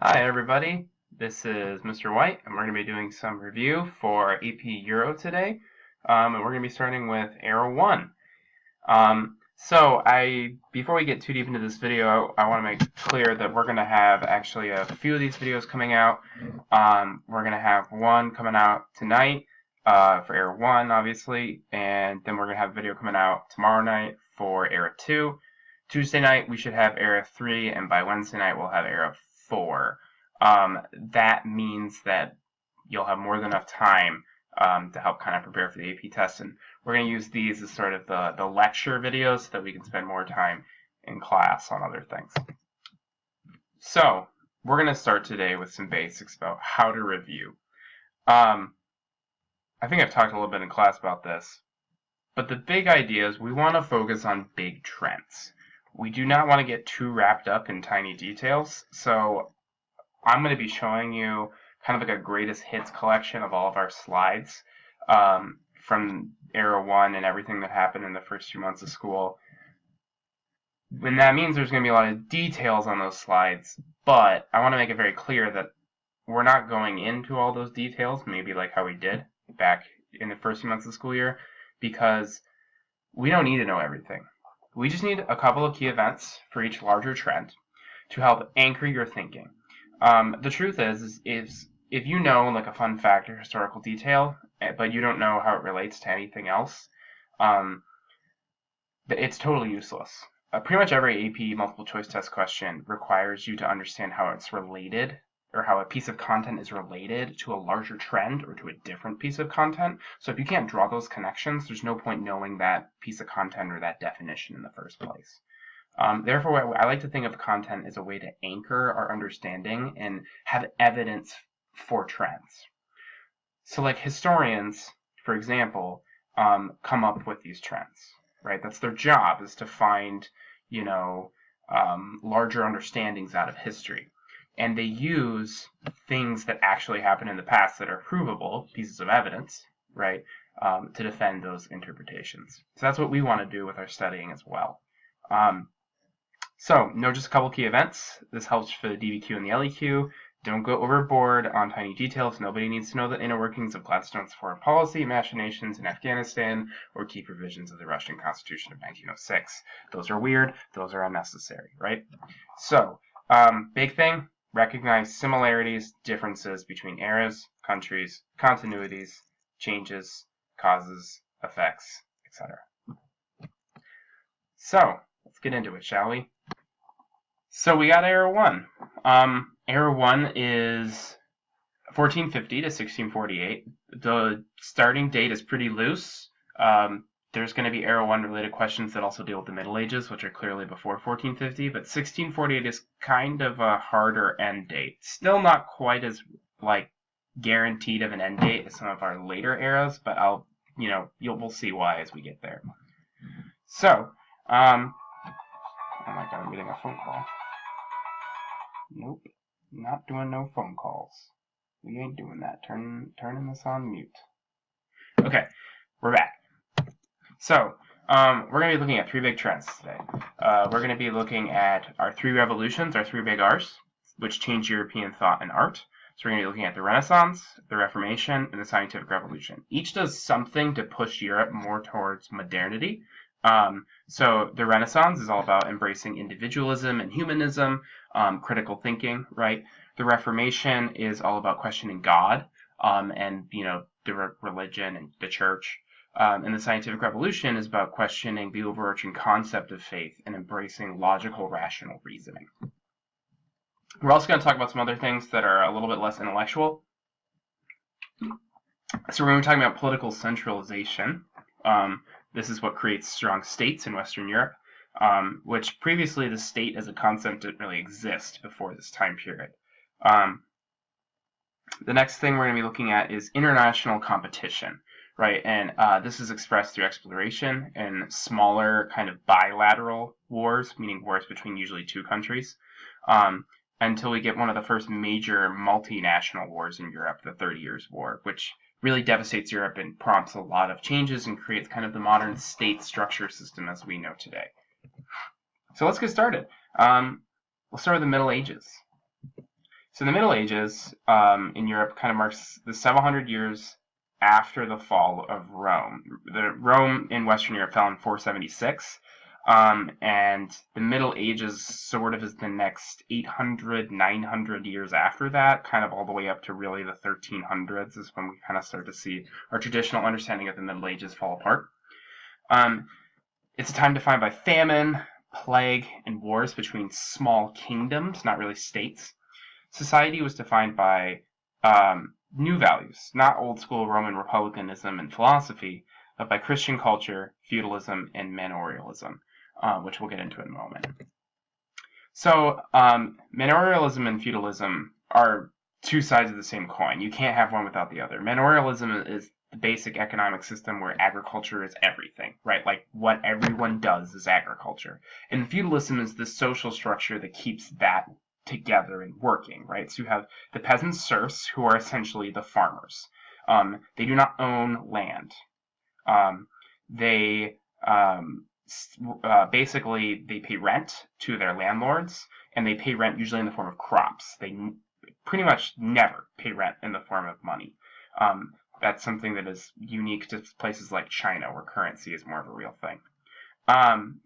Hi everybody, this is Mr. White, and we're going to be doing some review for AP Euro today, and we're going to be starting with Era 1. Before we get too deep into this video, I want to make clear that we're going to have actually a few of these videos coming out. We're going to have one coming out tonight for Era 1, obviously, and then we're going to have a video coming out tomorrow night for Era 2. Tuesday night we should have Era 3, and by Wednesday night we'll have Era 4. That means that you'll have more than enough time to help kind of prepare for the AP test, and we're going to use these as sort of the lecture videos so that we can spend more time in class on other things. So we're going to start today with some basics about how to review. I think I've talked a little bit in class about this, but the big idea is we want to focus on big trends. We do not want to get too wrapped up in tiny details, so I'm going to be showing you kind of like a greatest hits collection of all of our slides from Era 1 and everything that happened in the first 2 months of school. And that means there's going to be a lot of details on those slides, but I want to make it very clear that we're not going into all those details, maybe like how we did back in the first 2 months of the school year, because we don't need to know everything. We just need a couple of key events for each larger trend to help anchor your thinking. The truth is if you know like a fun fact or historical detail, but you don't know how it relates to anything else, it's totally useless. Pretty much every AP multiple choice test question requires you to understand how it's related, or how a piece of content is related to a larger trend or to a different piece of content. So if you can't draw those connections, there's no point knowing that piece of content or that definition in the first place. Therefore, I like to think of content as a way to anchor our understanding and have evidence for trends. So like historians, for example, come up with these trends, right? That's their job, is to find, larger understandings out of history. And they use things that actually happened in the past that are provable, pieces of evidence, right, to defend those interpretations. So that's what we want to do with our studying as well. So, know just a couple key events. This helps for the DBQ and the LEQ. Don't go overboard on tiny details. Nobody needs to know the inner workings of Gladstone's foreign policy, machinations in Afghanistan, or key provisions of the Russian Constitution of 1906. Those are weird. Those are unnecessary, right? So, big thing. Recognize similarities, differences between eras, countries, continuities, changes, causes, effects, etc. So, let's get into it, shall we? So we got Era 1. Era 1 is 1450 to 1648. The starting date is pretty loose. There's going to be Era 1 related questions that also deal with the Middle Ages, which are clearly before 1450, but 1648 is kind of a harder end date. Still not quite as guaranteed of an end date as some of our later eras, but we'll see why as we get there. So, oh my god, I'm getting a phone call. Nope, not doing no phone calls. We ain't doing that. Turning this on mute. Okay, we're back. So, we're going to be looking at three big trends today. We're going to be looking at our three revolutions, our three big R's, which changed European thought and art. So we're going to be looking at the Renaissance, the Reformation, and the Scientific Revolution. Each does something to push Europe more towards modernity. So the Renaissance is all about embracing individualism and humanism, critical thinking, right? The Reformation is all about questioning God, and the religion and the church. And the Scientific Revolution is about questioning the overarching concept of faith and embracing logical, rational reasoning. We're also going to talk about some other things that are a little bit less intellectual. So we're going to be talking about political centralization. This is what creates strong states in Western Europe, which previously the state as a concept didn't really exist before this time period. The next thing we're going to be looking at is international competition, right? And this is expressed through exploration and smaller kind of bilateral wars, meaning wars between usually two countries, until we get one of the first major multinational wars in Europe, the 30 Years' War, which really devastates Europe and prompts a lot of changes and creates kind of the modern state structure system as we know today. So let's get started. We'll start with the Middle Ages. So the Middle Ages in Europe kind of marks the several hundred years after the fall of Rome. Rome in Western Europe fell in 476, and the Middle Ages sort of is the next 800, 900 years after that, kind of all the way up to really the 1300s is when we kind of start to see our traditional understanding of the Middle Ages fall apart. It's a time defined by famine, plague, and wars between small kingdoms, not really states. Society was defined by new values, not old school Roman republicanism and philosophy, but by Christian culture, feudalism, and manorialism, which we'll get into in a moment. So manorialism and feudalism are two sides of the same coin. You can't have one without the other. Manorialism is the basic economic system where agriculture is everything, right? Like what everyone does is agriculture. And feudalism is the social structure that keeps that together and working, right? So you have the peasant serfs, who are essentially the farmers. They do not own land. Basically, they pay rent to their landlords, and they pay rent usually in the form of crops. They pretty much never pay rent in the form of money. That's something that is unique to places like China, where currency is more of a real thing.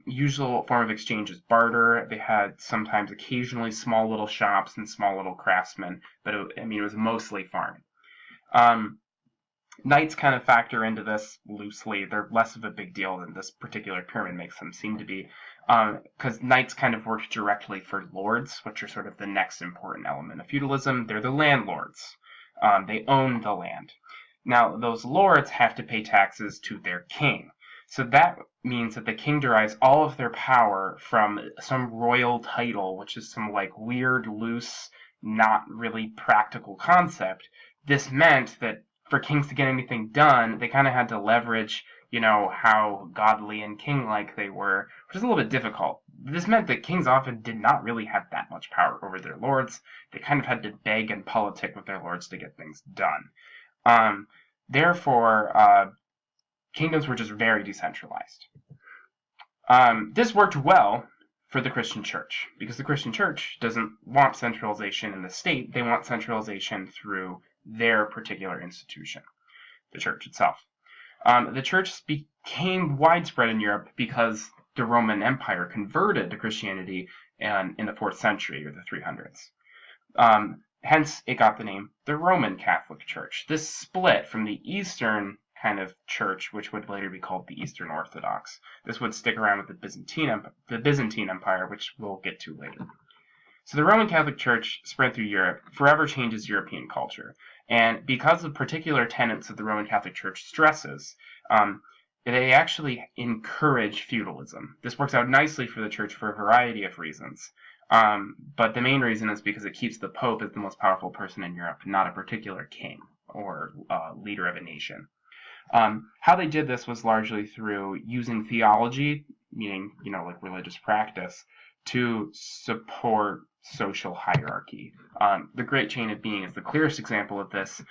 Usual form of exchange is barter. They had sometimes occasionally small little shops and small little craftsmen, but it was mostly farming. Knights kind of factor into this loosely. They're less of a big deal than this particular pyramid makes them seem to be, because knights kind of work directly for lords, which are sort of the next important element of feudalism. They're the landlords. They own the land. Now, those lords have to pay taxes to their king. So that means that the king derives all of their power from some royal title, which is some like weird, loose, not really practical concept. This meant that for kings to get anything done, they kind of had to leverage, how godly and king-like they were, which is a little bit difficult. This meant that kings often did not really have that much power over their lords. They kind of had to beg and politic with their lords to get things done. Therefore, kingdoms were just very decentralized. This worked well for the Christian church, because the Christian church doesn't want centralization in the state. They want centralization through their particular institution, the church itself. The church became widespread in Europe because the Roman Empire converted to Christianity in the 4th century, or the 300s. Hence, it got the name the Roman Catholic Church. This split from the Eastern kind of church, which would later be called the Eastern Orthodox. This would stick around with the Byzantine Empire, which we'll get to later. So the Roman Catholic Church spread through Europe, forever changes European culture. And because of particular tenets of the Roman Catholic Church stresses, they actually encourage feudalism. This works out nicely for the church for a variety of reasons. But the main reason is because it keeps the Pope as the most powerful person in Europe, not a particular king or leader of a nation. How they did this was largely through using theology, meaning, like religious practice, to support social hierarchy. The Great Chain of Being is the clearest example of this,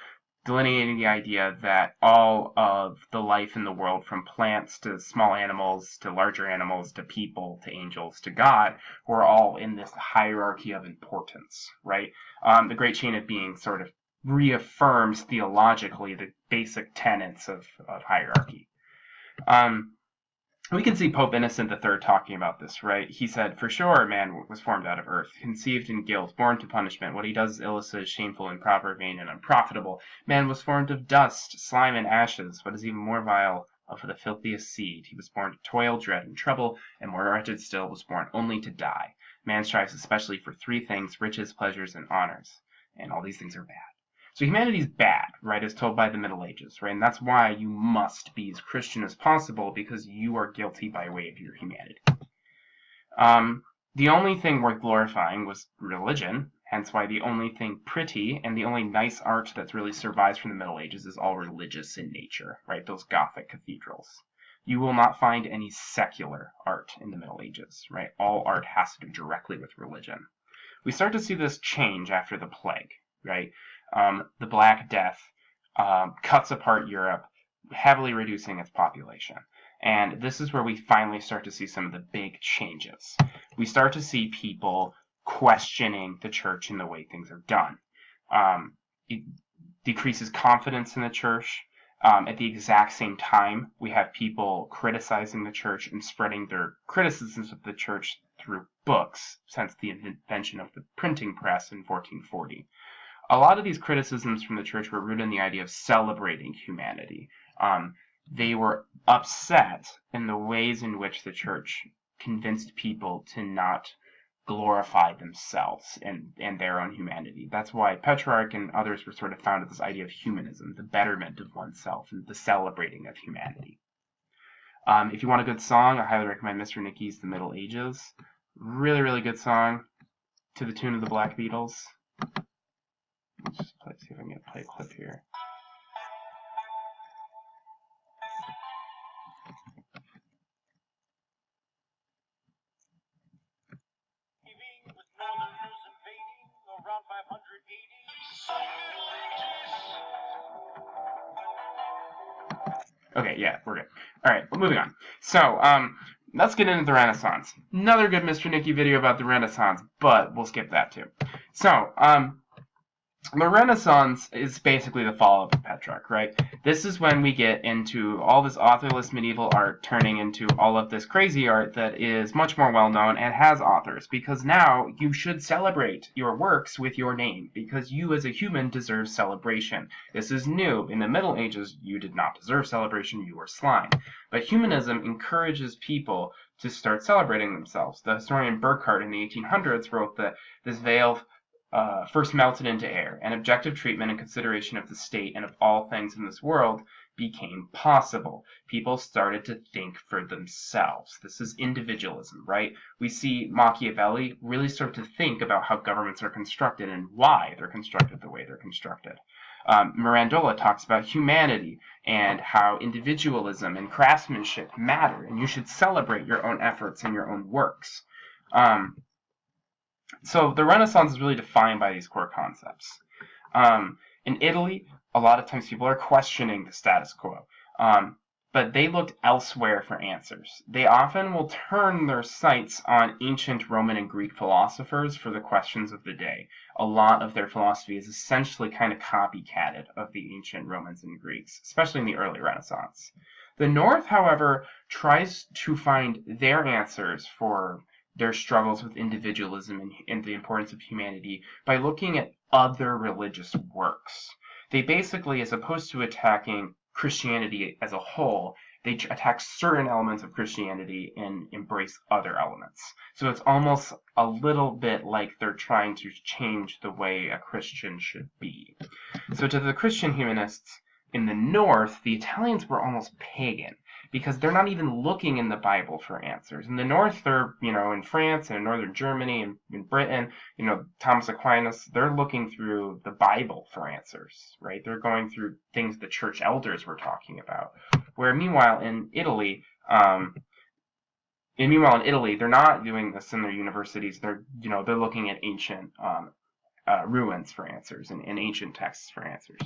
delineating the idea that all of the life in the world, from plants to small animals to larger animals to people to angels to God, were all in this hierarchy of importance, right? The Great Chain of Being sort of reaffirms theologically the basic tenets of hierarchy. We can see Pope Innocent III talking about this, right? He said, "For sure, man was formed out of earth, conceived in guilt, born to punishment. What he does is illicit, shameful, improper, vain, and unprofitable. Man was formed of dust, slime, and ashes. What is even more vile, of the filthiest seed. He was born to toil, dread, and trouble, and more wretched still, was born only to die. Man strives especially for 3 things, riches, pleasures, and honors. And all these things are bad." So humanity is bad, right, as told by the Middle Ages, right? And that's why you must be as Christian as possible, because you are guilty by way of your humanity. The only thing worth glorifying was religion, hence why the only thing pretty and the only nice art that really survives from the Middle Ages is all religious in nature, right? Those Gothic cathedrals. You will not find any secular art in the Middle Ages, right? All art has to do directly with religion. We start to see this change after the plague, right? The Black Death cuts apart Europe, heavily reducing its population. And this is where we finally start to see some of the big changes. We start to see people questioning the church and the way things are done. It decreases confidence in the church. At the exact same time, we have people criticizing the church and spreading their criticisms of the church through books since the invention of the printing press in 1440. A lot of these criticisms from the church were rooted in the idea of celebrating humanity. They were upset in the ways in which the church convinced people to not glorify themselves and their own humanity. That's why Petrarch and others were sort of founded this idea of humanism, the betterment of oneself and the celebrating of humanity. If you want a good song, I highly recommend Mr. Nicky's The Middle Ages. Really, really good song to the tune of the Black Beatles. Let's just see if I can play a clip here. Around 580. Okay, yeah, we're good. Alright, moving on. So, let's get into the Renaissance. Another good Mr. Nicky video about the Renaissance, but we'll skip that too. So, the Renaissance is basically the follow-up of Petrarch, right? This is when we get into all this authorless medieval art turning into all of this crazy art that is much more well-known and has authors, because now you should celebrate your works with your name, because you as a human deserve celebration. This is new. In the Middle Ages, you did not deserve celebration, you were slime. But humanism encourages people to start celebrating themselves. The historian Burckhardt in the 1800s wrote that this veil first melted into air, and objective treatment and consideration of the state and of all things in this world became possible. People started to think for themselves. This is individualism, right? We see Machiavelli really start to think about how governments are constructed and why they're constructed the way they're constructed. Mirandola talks about humanity and how individualism and craftsmanship matter, and you should celebrate your own efforts and your own works. So the Renaissance is really defined by these core concepts. In Italy, a lot of times people are questioning the status quo, but they looked elsewhere for answers. They often will turn their sights on ancient Roman and Greek philosophers for the questions of the day. A lot of their philosophy is essentially kind of copycatted of the ancient Romans and Greeks, especially in the early Renaissance. The North, however, tries to find their answers for their struggles with individualism and the importance of humanity by looking at other religious works. They basically, as opposed to attacking Christianity as a whole, they attack certain elements of Christianity and embrace other elements. So it's almost a little bit like they're trying to change the way a Christian should be. So to the Christian humanists in the North, the Italians were almost pagan, because they're not even looking in the Bible for answers. In the North, they're, in France and in Northern Germany and in Britain, Thomas Aquinas, they're looking through the Bible for answers, right? They're going through things the church elders were talking about. Where meanwhile in Italy, they're not doing this in their universities. They're looking at ancient ruins for answers and ancient texts for answers.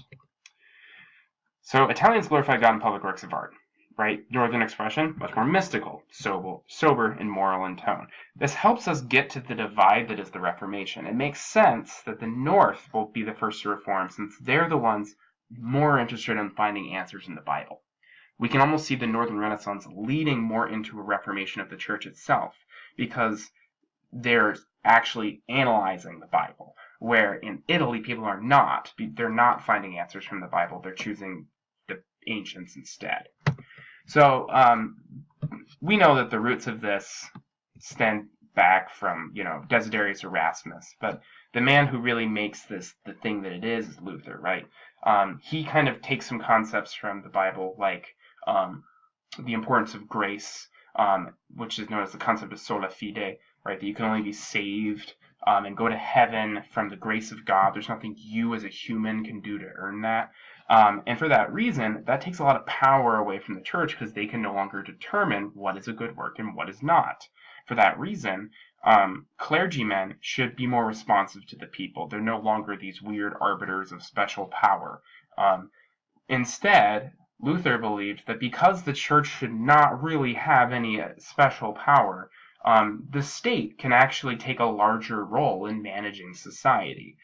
So Italians glorify God in public works of art. Right? Northern expression, much more mystical, sober, and moral in tone. This helps us get to the divide that is the Reformation. It makes sense that the North will be the first to reform, since they're the ones more interested in finding answers in the Bible. We can almost see the Northern Renaissance leading more into a reformation of the church itself, because they're actually analyzing the Bible, where in Italy people are not. They're not finding answers from the Bible. They're choosing the ancients instead. So we know that the roots of this stem back from, Desiderius Erasmus, but the man who really makes this the thing that it is Luther, right? He kind of takes some concepts from the Bible, like the importance of grace, which is known as the concept of sola fide, right? That you can only be saved and go to heaven from the grace of God. There's nothing you as a human can do to earn that. And for that reason, that takes a lot of power away from the church, because they can no longer determine what is a good work and what is not. For that reason, clergymen should be more responsive to the people. They're no longer these weird arbiters of special power. Instead, Luther believed that because the church should not really have any special power, the state can actually take a larger role in managing society.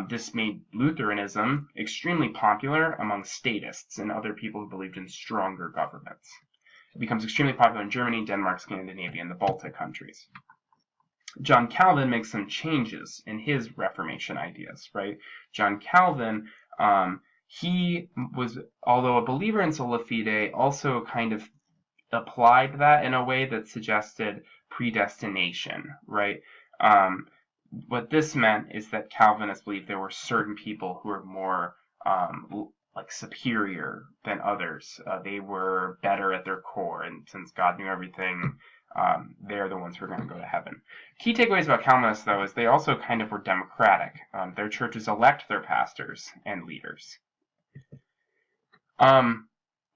This made Lutheranism extremely popular among statists and other people who believed in stronger governments. It becomes extremely popular in Germany, Denmark, Scandinavia, and the Baltic countries. John Calvin makes some changes in his Reformation ideas, right? John Calvin, he was, although a believer in sola fide, also kind of applied that in a way that suggested predestination, right? What this meant is that Calvinists believed there were certain people who were more like superior than others. They were better at their core, and since God knew everything, they're the ones who are going to go to heaven. Key takeaways about Calvinists, though, is they also kind of were democratic. Their churches elect their pastors and leaders.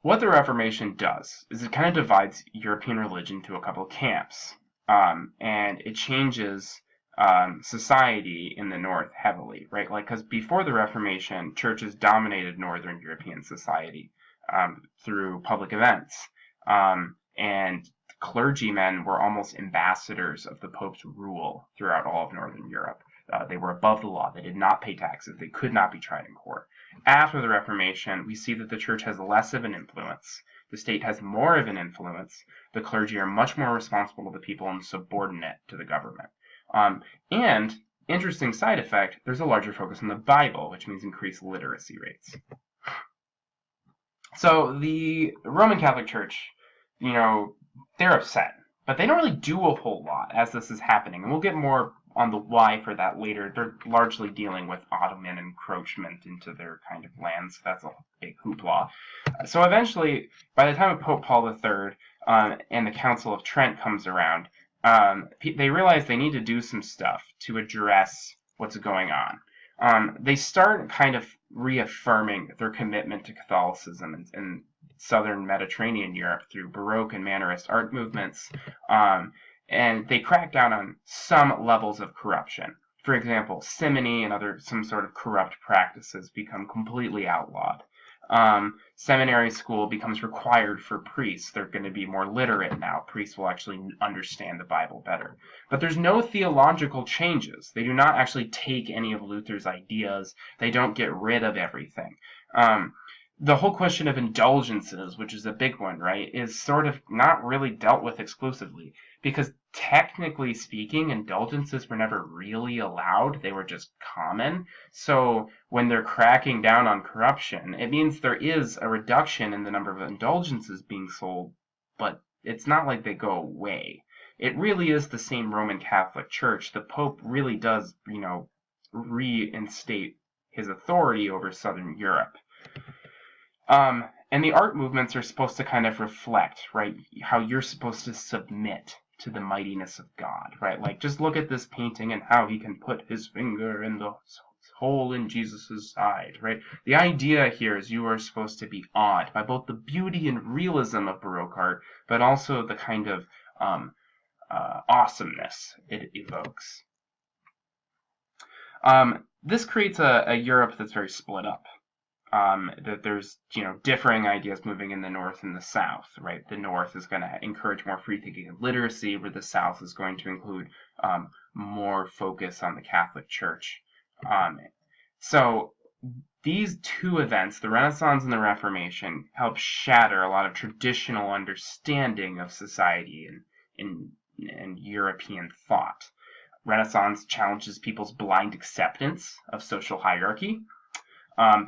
What the Reformation does is it kind of divides European religion into a couple of camps, and it changes society in the North heavily, right? Like, because before the Reformation, churches dominated Northern European society through public events, and clergymen were almost ambassadors of the Pope's rule throughout all of Northern Europe. They were above the law. They did not pay taxes. They could not be tried in court. After the Reformation, we see that the church has less of an influence. The state has more of an influence. The clergy are much more responsible to the people and subordinate to the government. And, interesting side effect, there's a larger focus on the Bible, which means increased literacy rates. So the Roman Catholic Church, they're upset, but they don't really do a whole lot as this is happening. And we'll get more on the why for that later. They're largely dealing with Ottoman encroachment into their kind of lands. That's a big hoopla. So eventually, by the time of Pope Paul III and the Council of Trent comes around, they realize they need to do some stuff to address what's going on. They start kind of reaffirming their commitment to Catholicism in southern Mediterranean Europe through Baroque and Mannerist art movements, and they crack down on some levels of corruption. For example, simony and some sort of corrupt practices become completely outlawed. Seminary school becomes required for priests. They're going to be more literate now. Priests will actually understand the Bible better. But there's no theological changes. They do not actually take any of Luther's ideas. They don't get rid of everything. The whole question of indulgences, which is a big one, right, is sort of not really dealt with exclusively, because technically speaking, indulgences were never really allowed. They were just common. So when they're cracking down on corruption, it means there is a reduction in the number of indulgences being sold, but it's not like they go away. It really is the same Roman Catholic Church. The Pope really does, reinstate his authority over Southern Europe. And the art movements are supposed to kind of reflect, right, how you're supposed to submit to the mightiness of God, right? Like, just look at this painting and how he can put his finger in the hole in Jesus' side, right? The idea here is you are supposed to be awed by both the beauty and realism of Baroque art, but also the kind of awesomeness it evokes. This creates a Europe that's very split up. That there's, differing ideas moving in the North and the South, right? The North is going to encourage more free thinking and literacy, where the South is going to include more focus on the Catholic Church. So these two events, the Renaissance and the Reformation, help shatter a lot of traditional understanding of society and European thought. Renaissance challenges people's blind acceptance of social hierarchy.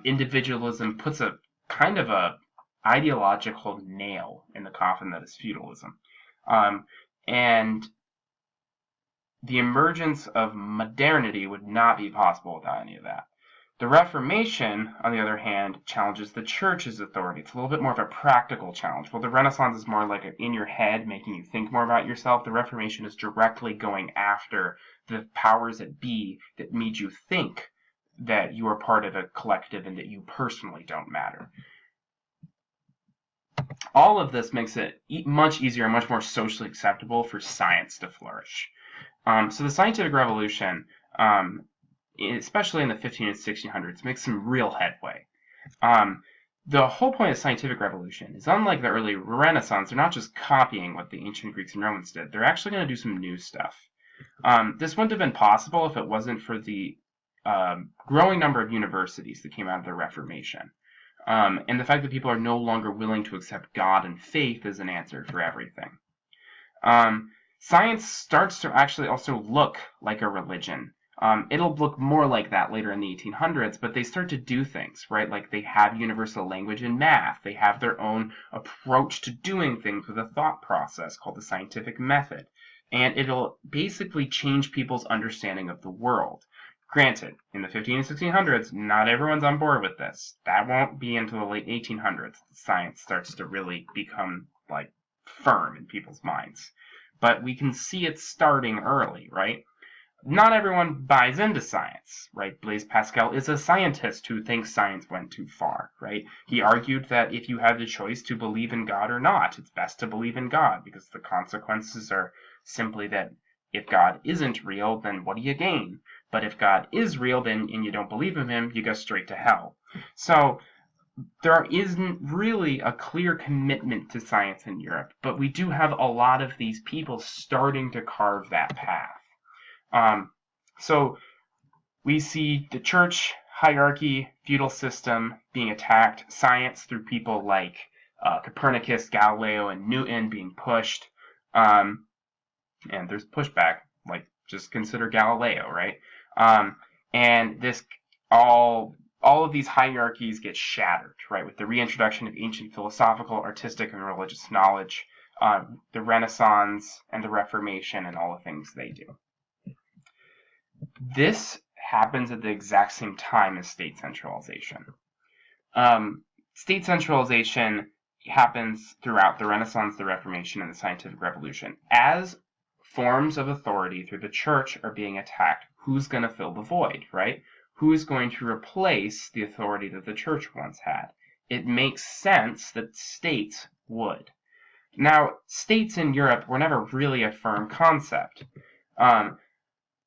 Individualism puts a kind of a ideological nail in the coffin that is feudalism. And the emergence of modernity would not be possible without any of that. The Reformation, on the other hand, challenges the church's authority. It's a little bit more of a practical challenge. While the Renaissance is more like in your head, making you think more about yourself, the Reformation is directly going after the powers that be that made you think that you are part of a collective and that you personally don't matter. All of this makes it much easier and much more socially acceptable for science to flourish. So the scientific revolution, especially in the 1500s and 1600s, makes some real headway. the whole point of the scientific revolution is, unlike the early Renaissance, they're not just copying what the ancient Greeks and Romans did. They're actually going to do some new stuff. This wouldn't have been possible if it wasn't for the growing number of universities that came out of the Reformation. And the fact that people are no longer willing to accept God and faith as an answer for everything. Science starts to actually also look like a religion. It'll look more like that later in the 1800s, but they start to do things, right? Like they have universal language in math. They have their own approach to doing things with a thought process called the scientific method. And it'll basically change people's understanding of the world. Granted, in the 15 and 1600s, not everyone's on board with this. That won't be until the late 1800s that science starts to really become, like, firm in people's minds. But we can see it starting early, right? Not everyone buys into science, right? Blaise Pascal is a scientist who thinks science went too far, right? He argued that if you have the choice to believe in God or not, it's best to believe in God, because the consequences are simply that if God isn't real, then what do you gain? But if God is real, then and you don't believe in him, you go straight to hell. So there isn't really a clear commitment to science in Europe, but we do have a lot of these people starting to carve that path. So we see the church, hierarchy, feudal system being attacked, science through people like Copernicus, Galileo, and Newton being pushed. And there's pushback, like just consider Galileo, right? And this all of these hierarchies get shattered, right, with the reintroduction of ancient philosophical, artistic, and religious knowledge, the Renaissance and the Reformation, and all the things they do. This happens at the exact same time as state centralization. State centralization happens throughout the Renaissance, the Reformation, and the Scientific Revolution. As forms of authority through the church are being attacked, who's going to fill the void, right? Who's going to replace the authority that the church once had? It makes sense that states would. Now, states in Europe were never really a firm concept.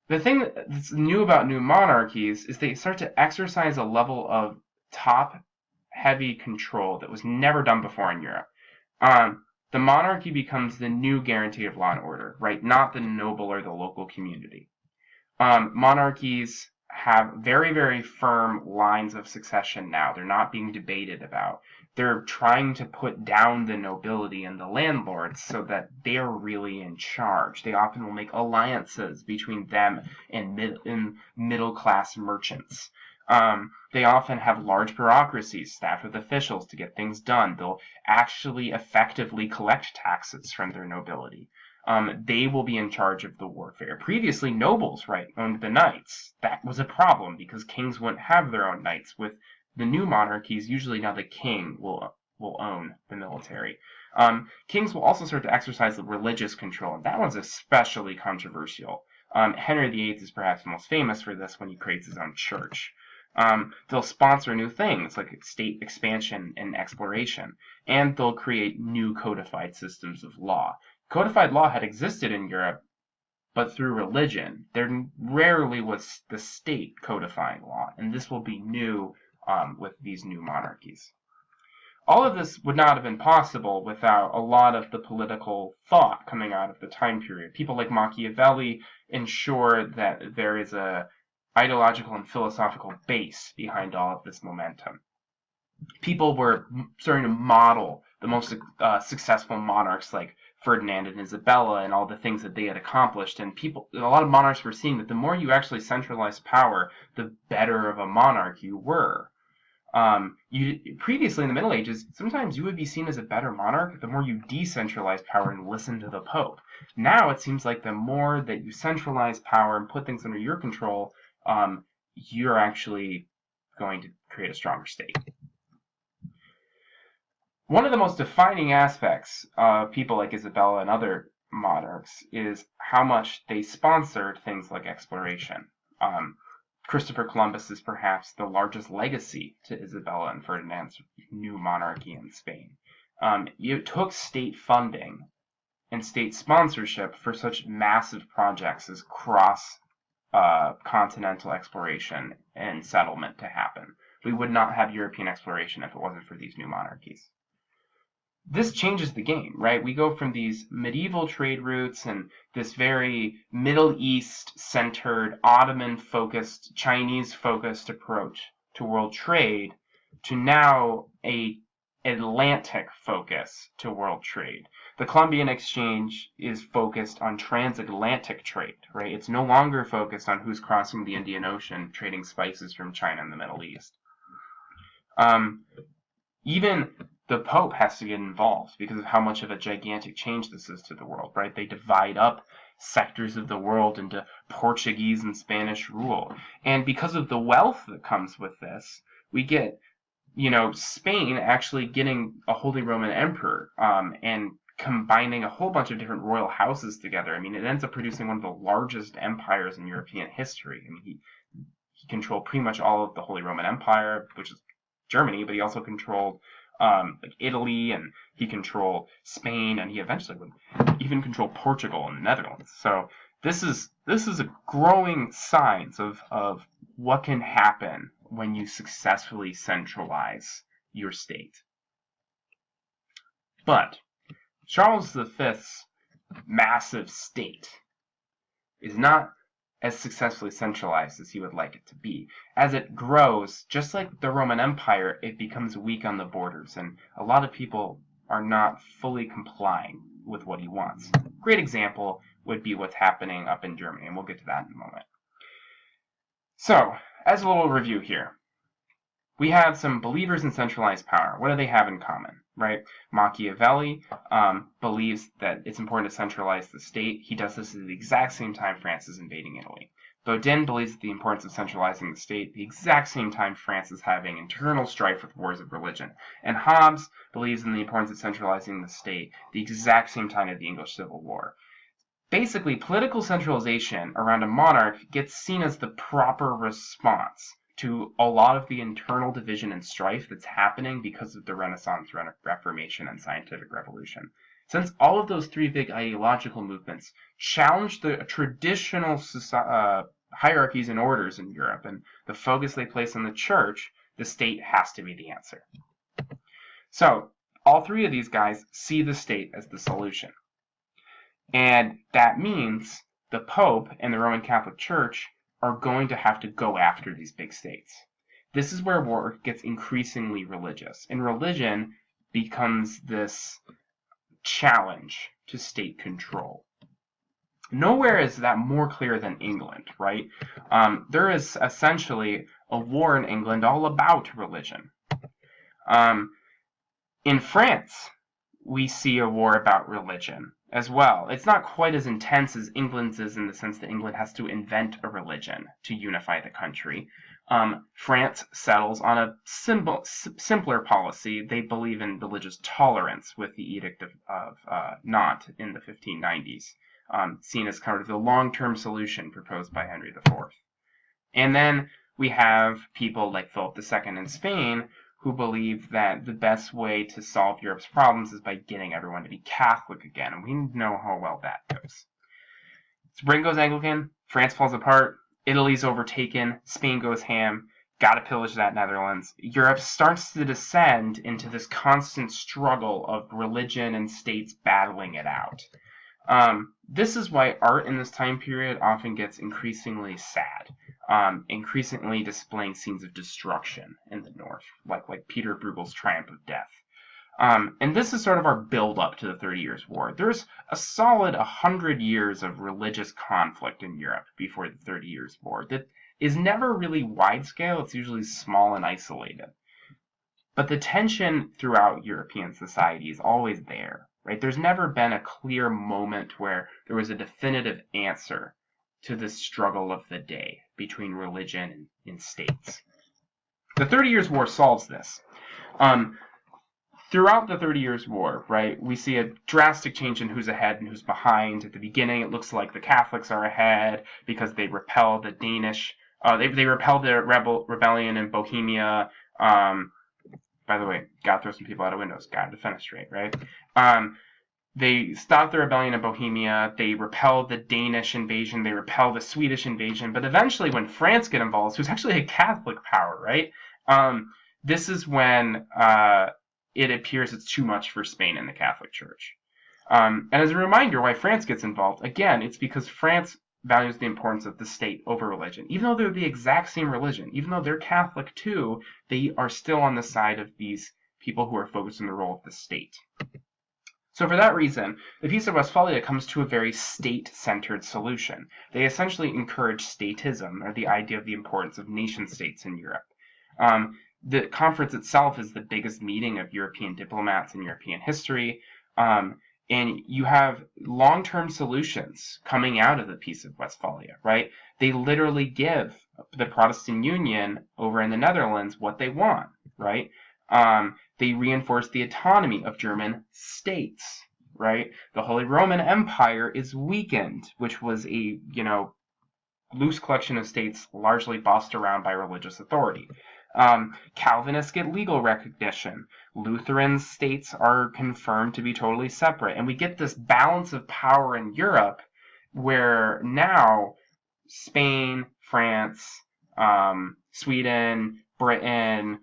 The thing that's new about new monarchies is they start to exercise a level of top-heavy control that was never done before in Europe. The monarchy becomes the new guarantee of law and order, right? Not the noble or the local community. Monarchies have very, very firm lines of succession now. They're not being debated about. They're trying to put down the nobility and the landlords so that they're really in charge. They often will make alliances between them and middle-class merchants. They often have large bureaucracies staffed with officials to get things done. They'll actually effectively collect taxes from their nobility. They will be in charge of the warfare. Previously, nobles, right, owned the knights. That was a problem because kings wouldn't have their own knights. With the new monarchies, usually now the king will own the military. Kings will also start to exercise the religious control, and that one's especially controversial. Henry VIII is perhaps most famous for this when he creates his own church. They'll sponsor new things like state expansion and exploration, and they'll create new codified systems of law. Codified law had existed in Europe, but through religion. There rarely was the state codifying law, and this will be new with these new monarchies. All of this would not have been possible without a lot of the political thought coming out of the time period. People like Machiavelli ensure that there is a ideological and philosophical base behind all of this momentum. People were starting to model the most successful monarchs like Ferdinand and Isabella and all the things that they had accomplished. And a lot of monarchs were seeing that the more you actually centralized power, the better of a monarch you were. Previously in the Middle Ages, sometimes you would be seen as a better monarch the more you decentralized power and listened to the Pope. Now it seems like the more that you centralize power and put things under your control, you're actually going to create a stronger state. One of the most defining aspects of people like Isabella and other monarchs is how much they sponsored things like exploration. Christopher Columbus is perhaps the largest legacy to Isabella and Ferdinand's new monarchy in Spain. It took state funding and state sponsorship for such massive projects as cross-continental exploration and settlement to happen. We would not have European exploration if it wasn't for these new monarchies. This changes the game, right? We go from these medieval trade routes and this very Middle East-centered, Ottoman-focused, Chinese-focused approach to world trade to now a Atlantic focus to world trade. The Columbian Exchange is focused on transatlantic trade, right? It's no longer focused on who's crossing the Indian Ocean trading spices from China and the Middle East. Even the Pope has to get involved because of how much of a gigantic change this is to the world, right? They divide up sectors of the world into Portuguese and Spanish rule. And because of the wealth that comes with this, we get, Spain actually getting a Holy Roman Emperor and combining a whole bunch of different royal houses together. I mean, it ends up producing one of the largest empires in European history. I mean, he controlled pretty much all of the Holy Roman Empire, which is Germany, but he also controlled like Italy, and he controlled Spain, and he eventually would even control Portugal and the Netherlands. So this is a growing signs of what can happen when you successfully centralize your state. But Charles V's massive state is not as successfully centralized as he would like it to be. As it grows, just like the Roman Empire, it becomes weak on the borders, and a lot of people are not fully complying with what he wants. Great example would be what's happening up in Germany, and we'll get to that in a moment. So, as a little review here, we have some believers in centralized power. What do they have in common, right? Machiavelli believes that it's important to centralize the state. He does this at the exact same time France is invading Italy. Bodin believes the importance of centralizing the state the exact same time France is having internal strife with wars of religion. And Hobbes believes in the importance of centralizing the state the exact same time of the English Civil War. Basically, political centralization around a monarch gets seen as the proper response to a lot of the internal division and strife that's happening because of the Renaissance, Reformation, and Scientific Revolution. Since all of those three big ideological movements challenge the traditional hierarchies and orders in Europe and the focus they place on the church, the state has to be the answer. So, all three of these guys see the state as the solution. And that means the Pope and the Roman Catholic Church are going to have to go after these big states. This is where war gets increasingly religious, and religion becomes this challenge to state control. Nowhere is that more clear than England, right? There is essentially a war in England all about religion. In France, we see a war about religion as well. It's not quite as intense as England's is in the sense that England has to invent a religion to unify the country. France settles on a simpler policy. They believe in religious tolerance with the Edict of Nantes in the 1590s, seen as kind of the long-term solution proposed by Henry IV. And then we have people like Philip II in Spain who believe that the best way to solve Europe's problems is by getting everyone to be Catholic again, and we know how well that goes. Britain goes Anglican, France falls apart, Italy's overtaken, Spain goes ham, gotta pillage that Netherlands. Europe starts to descend into this constant struggle of religion and states battling it out. This is why art in this time period often gets increasingly sad, increasingly displaying scenes of destruction in the north, like Peter Bruegel's Triumph of Death. And this is sort of our build-up to the 30 Years' War. There's a solid 100 years of religious conflict in Europe before the 30 Years' War that is never really wide-scale. It's usually small and isolated. But the tension throughout European society is always there, right? There's never been a clear moment where there was a definitive answer to this struggle of the day between religion and states. The 30 Years' War solves this. Throughout the 30 Years' War, right, we see a drastic change in who's ahead and who's behind. At the beginning, it looks like the Catholics are ahead because they repel the Danish. They repel the rebellion in Bohemia. By the way, gotta throw some people out of windows. Gotta defenestrate, right? They stop the rebellion in Bohemia. They repel the Danish invasion. They repel the Swedish invasion. But eventually, when France get involved, who's actually a Catholic power, right? This is when it appears it's too much for Spain and the Catholic Church. And as a reminder why France gets involved, again, it's because France values the importance of the state over religion. Even though they're the exact same religion, even though they're Catholic too, they are still on the side of these people who are focused on the role of the state. So for that reason, the Peace of Westphalia comes to a very state-centered solution. They essentially encourage statism, or the idea of the importance of nation-states in Europe. The conference itself is the biggest meeting of European diplomats in European history. And you have long-term solutions coming out of the Peace of Westphalia, right? They literally give the Protestant Union over in the Netherlands what they want, right? They reinforce the autonomy of German states, right? The Holy Roman Empire is weakened, which was a, loose collection of states largely bossed around by religious authority. Calvinists get legal recognition. Lutheran states are confirmed to be totally separate. And we get this balance of power in Europe where now Spain, France, Sweden, Britain,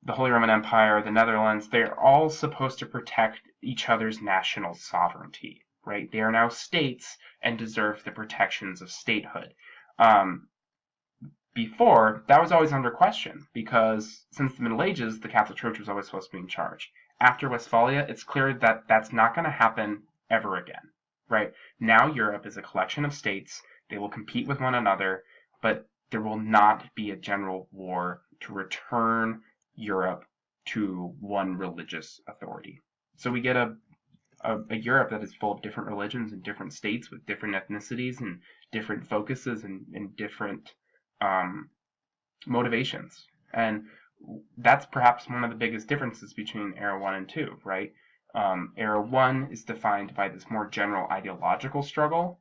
the Holy Roman Empire, the Netherlands, they're all supposed to protect each other's national sovereignty, right? They are now states and deserve the protections of statehood. Before, that was always under question, because since the Middle Ages, the Catholic Church was always supposed to be in charge. After Westphalia, it's clear that that's not going to happen ever again, right? Now Europe is a collection of states. They will compete with one another, but there will not be a general war to return Europe to one religious authority. So we get a Europe that is full of different religions and different states with different ethnicities and different focuses and different motivations. And that's perhaps one of the biggest differences between Era 1 and 2, right? Era 1 is defined by this more general ideological struggle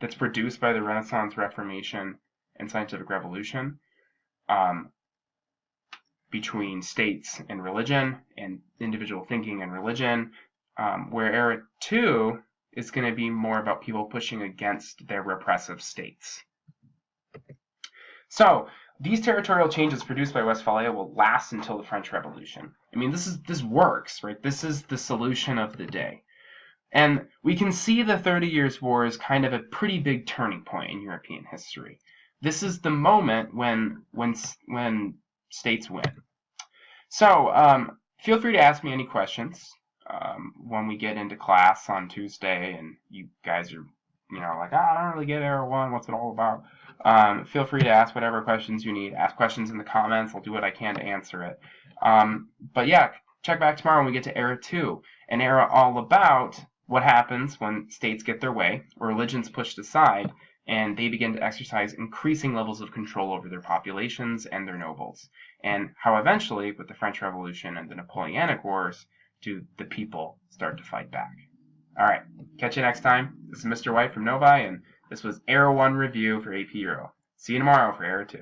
that's produced by the Renaissance, Reformation, and Scientific Revolution between states and religion and individual thinking and religion, where Era 2 is going to be more about people pushing against their repressive states. So these territorial changes produced by Westphalia will last until the French Revolution. I mean, this works, right? This is the solution of the day. And we can see the 30 Years' War as kind of a pretty big turning point in European history. This is the moment when states win. So feel free to ask me any questions when we get into class on Tuesday and you guys are like, I don't really get Era 1, what's it all about? Feel free to ask whatever questions you need. Ask questions in the comments. I'll do what I can to answer it. But yeah, check back tomorrow when we get to Era 2, an era all about what happens when states get their way, or religion's pushed aside, and they begin to exercise increasing levels of control over their populations and their nobles, and how eventually, with the French Revolution and the Napoleonic Wars, do the people start to fight back. All right, catch you next time. This is Mr. White from Novi, and this was Era 1 review for AP Euro. See you tomorrow for Era 2.